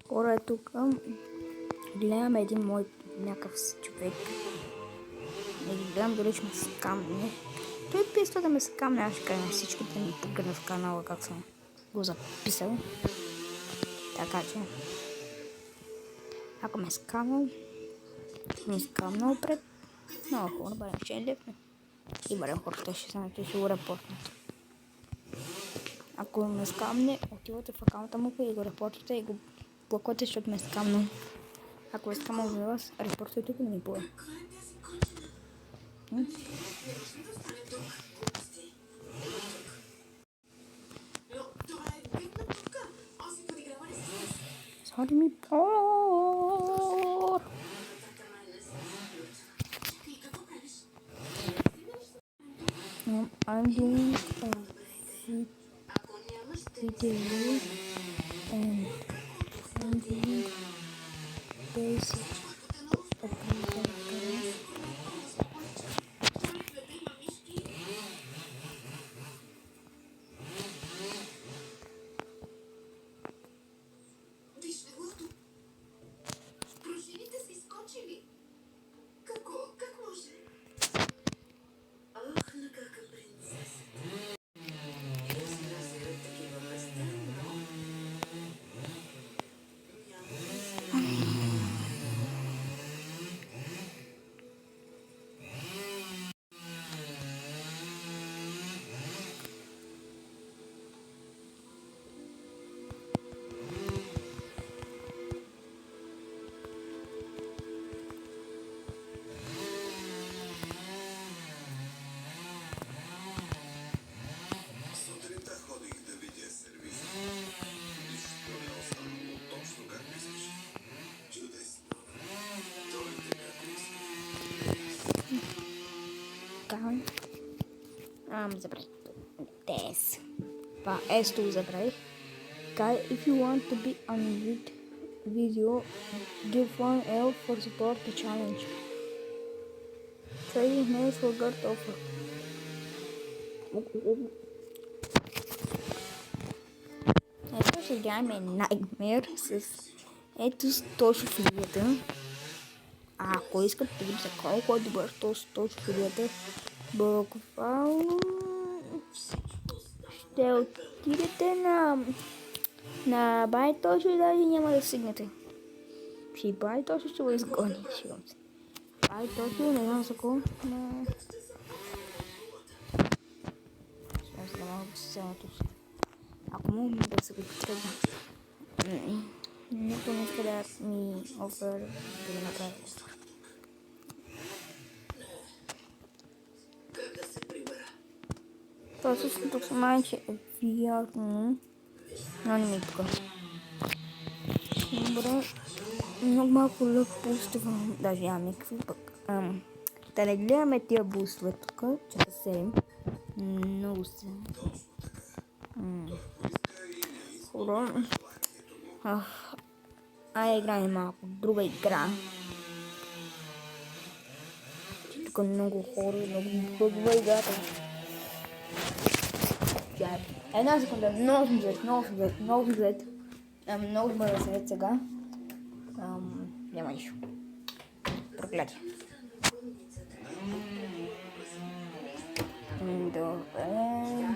Скоро е тук. Гледам един мой някакъв човек. И гледам дали ще ме скамне. Той писва да ме скамне, аз ще кажа на всичките ми погледна в канала как съм го записал. Така че, ако ме скамнал, ми скамнал пред много хора, бъдем ще е лепне. И бъдем хората ще знаете, ще го репортнат. Ако ме скамне, отивате в акаунта му и го репортвате и го блоквате, защото ме скамнал. Ако е скамнал за вас, репортвайте го, не ми бъде. Sorry mi por. I'm doing a video and I'm doing basic забравих. This. Ето забравих. Guys, if you want to be on video, give 1L for support the challenge. Trading mail for God offer. Ето сега имаме Nightmare с ето 100 шофилията. Ако искате да видите колко е добър то 100 шофилията, буквално ще отидете на Байтошо и даже няма да стигнете. При Байтошо ще го изгони, сигурно се. Байтошо, не знам за кого, но... Сега се да мога да се цялото си. Ако мога да се го потребна. Никой не иска да ми офер да го направя офер. Това също тук съм май, че е вярно, но не ми тук. Добре, много малко лък пуствам, даже нямам никакви пък. Да не гледаме тия бустове тук, че са 7. Много са. Хора. Играем малко друга игра. Тук много хора, много бъгва играта. Една секунда, много съм злед. Много бъда след сега. Няма нищо. Проклятие. Добре.